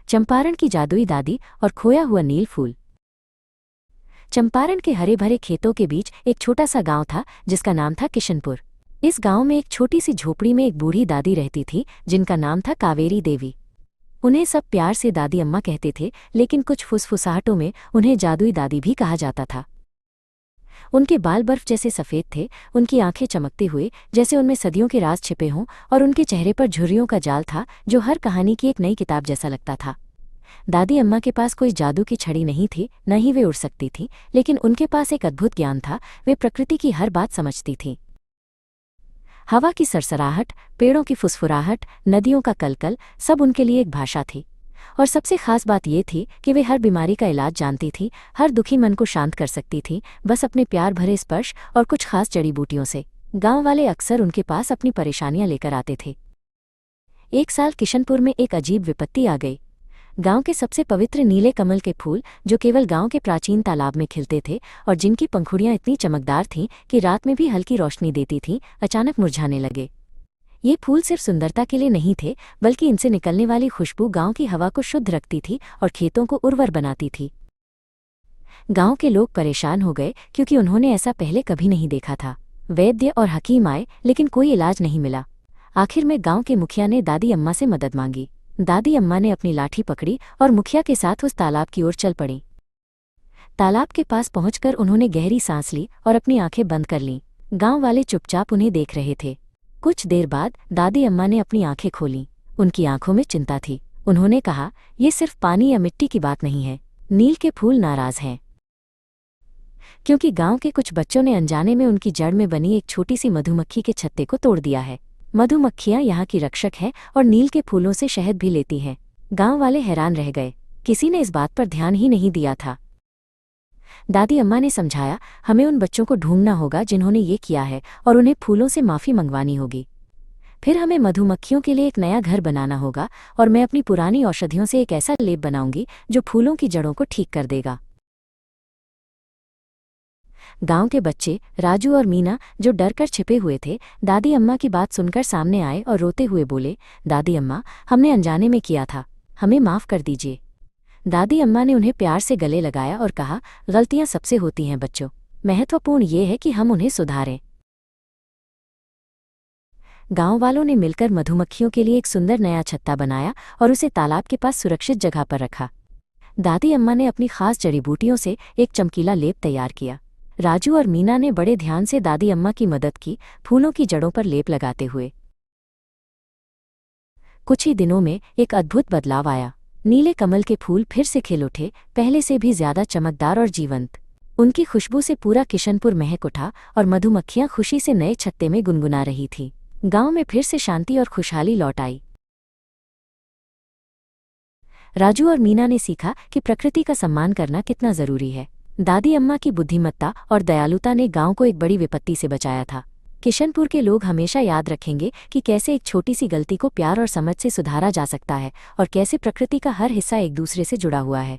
चंपारण की जादुई दादी और खोया हुआ नील फूल। चंपारण के हरे भरे खेतों के बीच एक छोटा सा गांव था जिसका नाम था किशनपुर। इस गांव में एक छोटी सी झोपड़ी में एक बूढ़ी दादी रहती थी जिनका नाम था कावेरी देवी। उन्हें सब प्यार से दादी अम्मा कहते थे, लेकिन कुछ फुसफुसाहटों में उन्हें जादुई दादी भी कहा जाता था। उनके बाल बर्फ जैसे सफ़ेद थे, उनकी आंखें चमकते हुए जैसे उनमें सदियों के राज छिपे हों, और उनके चेहरे पर झुर्रियों का जाल था जो हर कहानी की एक नई किताब जैसा लगता था। दादी अम्मा के पास कोई जादू की छड़ी नहीं थी, न ही वे उड़ सकती थीं, लेकिन उनके पास एक अद्भुत ज्ञान था। वे प्रकृति की हर बात समझती थीं। हवा की सरसराहट, पेड़ों की फुसफुराहट, नदियों का कलकल, सब उनके लिए एक भाषा थी। और सबसे खास बात ये थी कि वे हर बीमारी का इलाज जानती थी, हर दुखी मन को शांत कर सकती थी, बस अपने प्यार भरे स्पर्श और कुछ खास जड़ी बूटियों से। गांव वाले अक्सर उनके पास अपनी परेशानियां लेकर आते थे। एक साल किशनपुर में एक अजीब विपत्ति आ गई। गांव के सबसे पवित्र नीले कमल के फूल, जो केवल गांव के प्राचीन तालाब में खिलते थे और जिनकी पंखुड़ियां इतनी चमकदार थीं कि रात में भी हल्की रोशनी देती थीं, अचानक मुरझाने लगे। ये फूल सिर्फ सुंदरता के लिए नहीं थे, बल्कि इनसे निकलने वाली खुशबू गांव की हवा को शुद्ध रखती थी और खेतों को उर्वर बनाती थी। गांव के लोग परेशान हो गए क्योंकि उन्होंने ऐसा पहले कभी नहीं देखा था। वैद्य और हकीम आए, लेकिन कोई इलाज नहीं मिला। आखिर में गांव के मुखिया ने दादी अम्मा से मदद मांगी। दादी अम्मा ने अपनी लाठी पकड़ी और मुखिया के साथ उस तालाब की ओर चल पड़ी। तालाब के पास पहुंचकर उन्होंने गहरी सांस ली और अपनी आंखें बंद कर लीं। गांव वाले चुपचाप उन्हें देख रहे थे। कुछ देर बाद दादी अम्मा ने अपनी आंखें खोलीं। उनकी आंखों में चिंता थी। उन्होंने कहा, ये सिर्फ पानी या मिट्टी की बात नहीं है, नील के फूल नाराज हैं, क्योंकि गांव के कुछ बच्चों ने अनजाने में उनकी जड़ में बनी एक छोटी सी मधुमक्खी के छत्ते को तोड़ दिया है। मधुमक्खियां यहाँ की रक्षक हैं और नील के फूलों से शहद भी लेती हैं। गांव वाले हैरान रह गए, किसी ने इस बात पर ध्यान ही नहीं दिया था। दादी अम्मा ने समझाया, हमें उन बच्चों को ढूंढना होगा जिन्होंने ये किया है और उन्हें फूलों से माफ़ी मंगवानी होगी। फिर हमें मधुमक्खियों के लिए एक नया घर बनाना होगा और मैं अपनी पुरानी औषधियों से एक ऐसा लेप बनाऊंगी जो फूलों की जड़ों को ठीक कर देगा। गांव के बच्चे राजू और मीना, जो डर कर छिपे हुए थे, दादी अम्मा की बात सुनकर सामने आए और रोते हुए बोले, दादी अम्मा, हमने अनजाने में किया था, हमें माफ़ कर दीजिए। दादी अम्मा ने उन्हें प्यार से गले लगाया और कहा, गलतियां सबसे होती हैं बच्चों, महत्वपूर्ण ये है कि हम उन्हें सुधारें। गांव वालों ने मिलकर मधुमक्खियों के लिए एक सुंदर नया छत्ता बनाया और उसे तालाब के पास सुरक्षित जगह पर रखा। दादी अम्मा ने अपनी खास जड़ी बूटियों से एक चमकीला लेप तैयार किया। राजू और मीना ने बड़े ध्यान से दादी अम्मा की मदद की, फूलों की जड़ों पर लेप लगाते हुए। कुछ ही दिनों में एक अद्भुत बदलाव आया। नीले कमल के फूल फिर से खिल उठे, पहले से भी ज्यादा चमकदार और जीवंत। उनकी खुशबू से पूरा किशनपुर महक उठा और मधुमक्खियां खुशी से नए छत्ते में गुनगुना रही थीं। गांव में फिर से शांति और खुशहाली लौट आई। राजू और मीना ने सीखा कि प्रकृति का सम्मान करना कितना जरूरी है। दादी अम्मा की बुद्धिमत्ता और दयालुता ने गांव को एक बड़ी विपत्ति से बचाया था। किशनपुर के लोग हमेशा याद रखेंगे कि कैसे एक छोटी सी गलती को प्यार और समझ से सुधारा जा सकता है और कैसे प्रकृति का हर हिस्सा एक दूसरे से जुड़ा हुआ है।